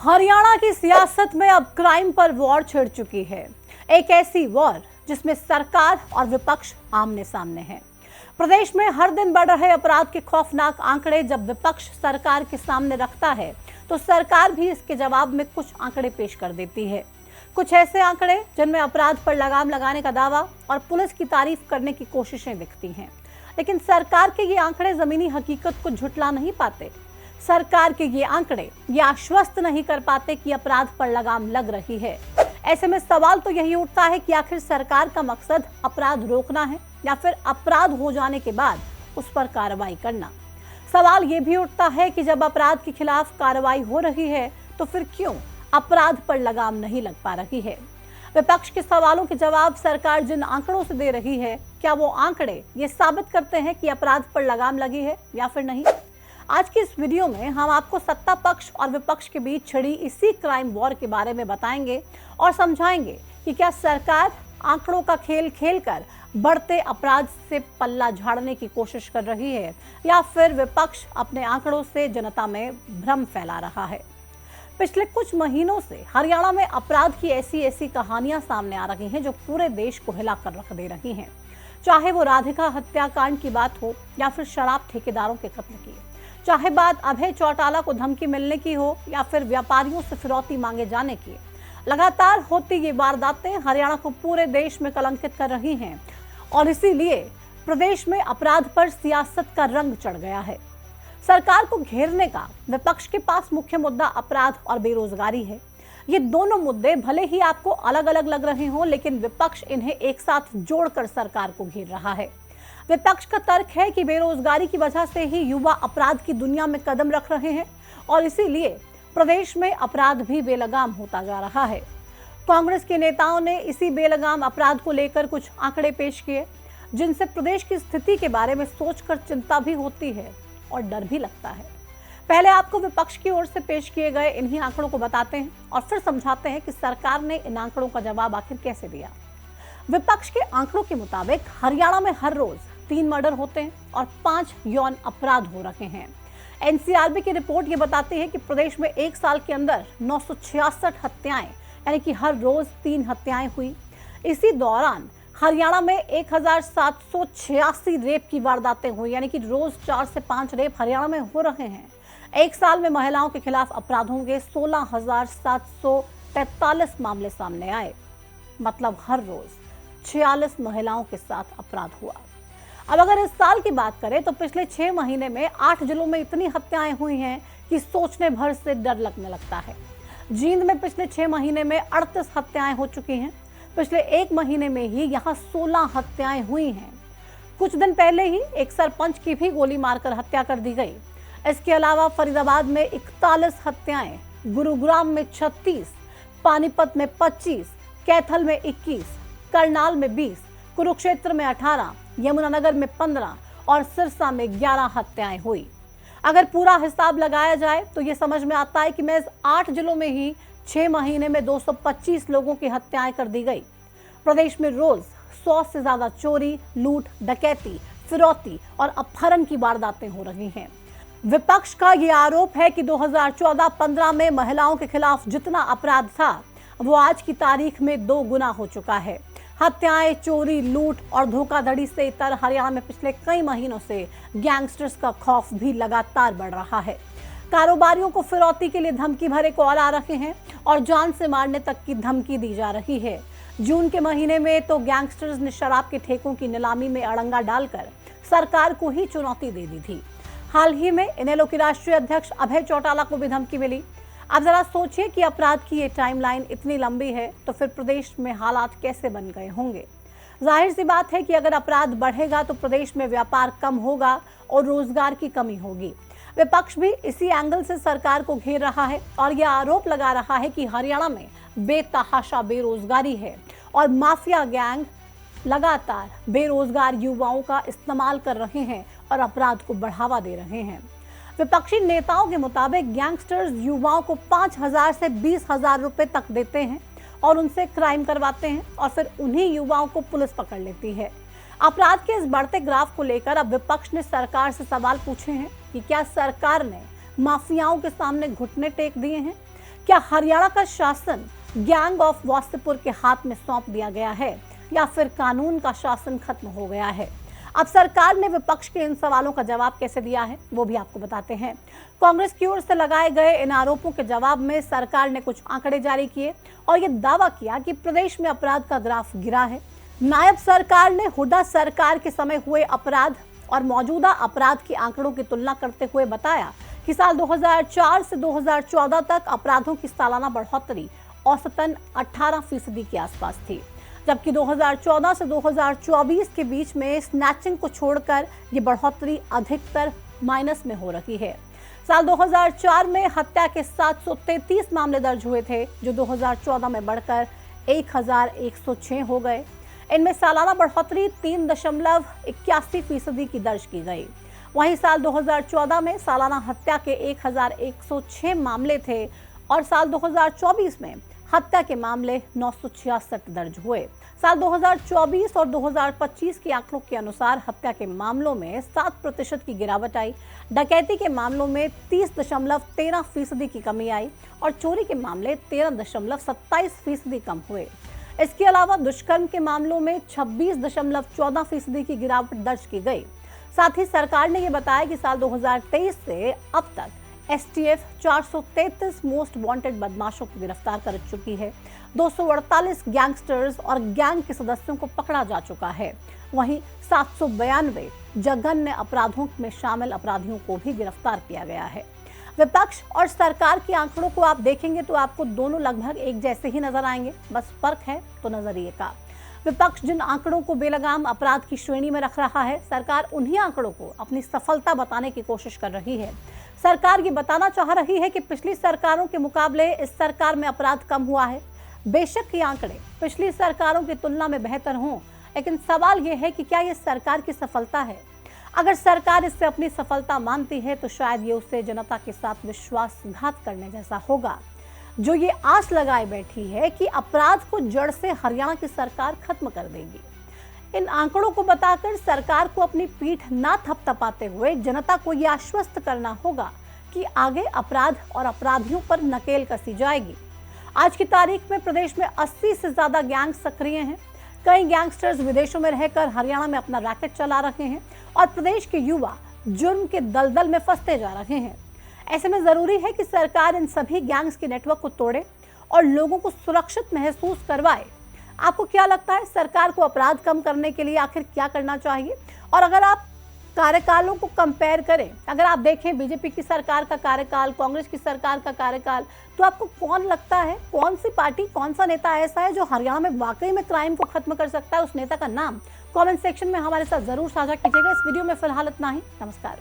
हरियाणा की सियासत में अब क्राइम पर वॉर छिड़ चुकी है। एक ऐसी वॉर जिसमें सरकार और विपक्ष आमने सामने हैं। प्रदेश में हर दिन बढ़ रहे अपराध के खौफनाक आंकड़े जब विपक्ष सरकार के सामने रखता है तो सरकार भी इसके जवाब में कुछ आंकड़े पेश कर देती है। कुछ ऐसे आंकड़े जिनमें अपराध पर लगाम लगाने का दावा और पुलिस की तारीफ करने की कोशिशें दिखती हैं, लेकिन सरकार के ये आंकड़े जमीनी हकीकत को झुठला नहीं पाते। सरकार के ये आंकड़े ये आश्वस्त नहीं कर पाते कि अपराध पर लगाम लग रही है। ऐसे में सवाल तो यही उठता है कि आखिर सरकार का मकसद अपराध रोकना है या फिर अपराध हो जाने के बाद उस पर कार्रवाई करना। सवाल ये भी उठता है कि जब अपराध के खिलाफ कार्रवाई हो रही है तो फिर क्यों अपराध पर लगाम नहीं लग पा रही है। विपक्ष के सवालों के जवाब सरकार जिन आंकड़ों से दे रही है, क्या वो आंकड़े ये साबित करते हैं कि अपराध पर लगाम लगी है या फिर नहीं। आज की इस वीडियो में हम आपको सत्ता पक्ष और विपक्ष के बीच छिड़ी इसी क्राइम वॉर के बारे में बताएंगे और समझाएंगे कि क्या सरकार आंकड़ों का खेल खेलकर बढ़ते अपराध से पल्ला झाड़ने की कोशिश कर रही है या फिर विपक्ष अपने आंकड़ों से जनता में भ्रम फैला रहा है। पिछले कुछ महीनों से हरियाणा में अपराध की ऐसी कहानियां सामने आ रही हैं जो पूरे देश को हिलाकर रख दे रही हैं। चाहे वो राधिका हत्याकांड की बात हो या फिर शराब ठेकेदारों के कत्ल की, चाहे बात अभय चौटाला को धमकी मिलने की हो या फिर व्यापारियों से फिरौती मांगे जाने की, लगातार होती ये वारदातें हरियाणा को पूरे देश में कलंकित कर रही हैं और इसीलिए प्रदेश में अपराध पर सियासत का रंग चढ़ गया है। सरकार को घेरने का विपक्ष के पास मुख्य मुद्दा अपराध और बेरोजगारी है। ये दोनों मुद्दे भले ही आपको अलग अलग लग रहे हों, लेकिन विपक्ष इन्हें एक साथ जोड़कर सरकार को घेर रहा है। विपक्ष का तर्क है कि बेरोजगारी की वजह से ही युवा अपराध की दुनिया में कदम रख रहे हैं और इसीलिए प्रदेश में अपराध भी बेलगाम होता जा रहा है। कांग्रेस के नेताओं ने इसी बेलगाम अपराध को लेकर कुछ आंकड़े पेश किए जिनसे प्रदेश की स्थिति के बारे में सोचकर चिंता भी होती है और डर भी लगता है। पहले आपको विपक्ष की ओर से पेश किए गए इन्हीं आंकड़ों को बताते हैं और फिर समझाते हैं कि सरकार ने इन आंकड़ों का जवाब आखिर कैसे दिया। विपक्ष के आंकड़ों के मुताबिक हरियाणा में हर रोज 3 मर्डर होते हैं और 5 यौन अपराध हो रहे हैं। एनसीआरबी की रिपोर्ट ये बताती है कि प्रदेश में एक साल के अंदर 966 हत्याएं यानी कि हर रोज 3 हत्याएं हुई। इसी दौरान हरियाणा में 1786 रेप की वारदातें हुई, यानी कि रोज 4 से 5 रेप हरियाणा में हो रहे हैं। एक साल में महिलाओं के खिलाफ अपराधों के 16,743 मामले सामने आए, मतलब हर रोज 46 महिलाओं के साथ अपराध हुआ। अब अगर इस साल की बात करें तो पिछले 6 महीने में 8 जिलों में इतनी हत्याएं हुई हैं कि सोचने भर से डर लगने लगता है। जींद में पिछले 6 महीने में 38 हत्याएं हो चुकी हैं। पिछले 1 महीने में ही यहाँ 16 हत्याएं हुई हैं। कुछ दिन पहले ही एक सरपंच की भी गोली मारकर हत्या कर दी गई। इसके अलावा फरीदाबाद में 41 हत्याएं, गुरुग्राम में 36, पानीपत में 25, कैथल में 21, करनाल में 20, कुरुक्षेत्र में 18, यमुनानगर में 15 और सिरसा में 11 हत्याएं हुई। अगर पूरा हिसाब लगाया जाए तो ये समझ में आता है कि महज 8 जिलों में ही 6 महीने में 225 लोगों की हत्याएं कर दी गई। प्रदेश में रोज 100 से ज्यादा चोरी, लूट, डकैती, फिरौती और अपहरण की वारदातें हो रही हैं। विपक्ष का ये आरोप है कि 2014-15 में महिलाओं के खिलाफ जितना अपराध था वो आज की तारीख में 2 गुना हो चुका है। हत्याएं, चोरी, लूट और धोखाधड़ी से इतर हरियाणा में पिछले कई महीनों से गैंगस्टर्स का खौफ भी लगातार बढ़ रहा है। कारोबारियों को फिरौती के लिए धमकी भरे कॉल आ रहे हैं और जान से मारने तक की धमकी दी जा रही है। जून के महीने में तो गैंगस्टर्स ने शराब के ठेकों की नीलामी में अड़ंगा डालकर सरकार को ही चुनौती दे दी थी। हाल ही में इनेलो के राष्ट्रीय अध्यक्ष अभय चौटाला को भी धमकी मिली। अब जरा सोचिए कि अपराध की ये टाइमलाइन इतनी लंबी है तो फिर प्रदेश में हालात कैसे बन गए होंगे। जाहिर सी बात है कि अगर अपराध बढ़ेगा तो प्रदेश में व्यापार कम होगा और रोजगार की कमी होगी। विपक्ष भी इसी एंगल से सरकार को घेर रहा है और यह आरोप लगा रहा है कि हरियाणा में बेतहाशा बेरोजगारी है और माफिया गैंग लगातार बेरोजगार युवाओं का इस्तेमाल कर रहे हैं और अपराध को बढ़ावा दे रहे हैं। विपक्षी नेताओं के मुताबिक गैंगस्टर्स युवाओं को 5,000 से 20,000 रुपए तक देते हैं और उनसे क्राइम करवाते हैं और फिर उन्हीं युवाओं को पुलिस पकड़ लेती है। अपराध के इस बढ़ते ग्राफ को लेकर अब विपक्ष ने सरकार से सवाल पूछे हैं कि क्या सरकार ने माफियाओं के सामने घुटने टेक दिए हैं? क्या हरियाणा का शासन गैंग ऑफ वासेपुर के हाथ में सौंप दिया गया है या फिर कानून का शासन खत्म हो गया है? अब सरकार ने विपक्ष के इन सवालों का जवाब कैसे दिया है वो भी आपको बताते हैं। कांग्रेस की ओर से लगाए गए इन आरोपों के जवाब में सरकार ने कुछ आंकड़े जारी किए और ये दावा किया कि प्रदेश में अपराध का ग्राफ गिरा है। नायब सरकार ने हुड्डा सरकार के समय हुए अपराध और मौजूदा अपराध के आंकड़ों की तुलना करते हुए बताया कि साल 2004 से 2014 तक अपराधों की सालाना बढ़ोतरी औसतन 18% के आसपास थी, जबकि 2014 से 2024 के बीच में स्नैचिंग को छोड़कर ये बढ़ोतरी अधिकतर माइनस में हो रही है। साल 2004 में हत्या के 733 मामले दर्ज हुए थे, जो 2014 में बढ़कर 1106 हो गए। इनमें सालाना बढ़ोतरी 3.81% की दर्ज की गई। वहीं साल 2014 में सालाना हत्या के 1106 मामले थे और साल 2024 में हत्या के मामले 966 दर्ज हुए। साल 2024 और 2025 के आंकड़ों के अनुसार हत्या के मामलों में 7% की गिरावट आई, डकैती के मामलों में 30.13% की कमी आई और चोरी के मामले 13.27% कम हुए। इसके अलावा दुष्कर्म के मामलों में 26.14% की गिरावट दर्ज की गई। साथ ही सरकार ने यह बताया कि साल 2023 से अब तक एसटीएफ 433 मोस्ट वांटेड बदमाशों को गिरफ्तार कर चुकी है। 248 गैंगस्टर्स और गैंग के सदस्यों को पकड़ा जा चुका है। वहीं 792 जघन्य अपराधों में शामिल अपराधियों को भी गिरफ्तार किया गया है। विपक्ष और सरकार के आंकड़ों को आप देखेंगे तो आपको दोनों लगभग एक जैसे ही नजर आएंगे, बस फर्क है तो नजरिए का। विपक्ष जिन आंकड़ों को बेलगाम अपराध की श्रेणी में रख रहा है, सरकार उन्हीं आंकड़ों को अपनी सफलता बताने की कोशिश कर रही है। सरकार ये बताना चाह रही है कि पिछली सरकारों के मुकाबले इस सरकार में अपराध कम हुआ है। बेशक ये आंकड़े पिछली सरकारों की तुलना में बेहतर हों, लेकिन सवाल ये है कि क्या ये सरकार की सफलता है? अगर सरकार इससे अपनी सफलता मानती है तो शायद ये उससे जनता के साथ विश्वासघात करने जैसा होगा, जो ये आस लगाए बैठी है कि अपराध को जड़ से हरियाणा की सरकार खत्म कर देगी। इन आंकड़ों को बताकर सरकार को अपनी पीठ ना थपथपाते हुए जनता को यह आश्वस्त करना होगा कि आगे अपराध और अपराधियों पर नकेल कसी जाएगी। आज की तारीख में प्रदेश में 80 से ज्यादा गैंग सक्रिय हैं। कई गैंगस्टर्स विदेशों में रहकर हरियाणा में अपना रैकेट चला रहे हैं और प्रदेश के युवा जुर्म के दलदल में फंसते जा रहे हैं। ऐसे में जरूरी है कि सरकार इन सभी गैंग्स के नेटवर्क को तोड़े और लोगों को सुरक्षित महसूस करवाए। आपको क्या लगता है, सरकार को अपराध कम करने के लिए आखिर क्या करना चाहिए? और अगर आप कार्यकालों को कंपेयर करें, अगर आप देखें बीजेपी की सरकार का कार्यकाल, कांग्रेस की सरकार का कार्यकाल, तो आपको कौन लगता है, कौन सी पार्टी, कौन सा नेता ऐसा है जो हरियाणा में वाकई में क्राइम को खत्म कर सकता है? उस नेता का नाम कमेंट सेक्शन में हमारे साथ जरूर साझा कीजिएगा। इस वीडियो में फिलहाल इतना ही। नमस्कार।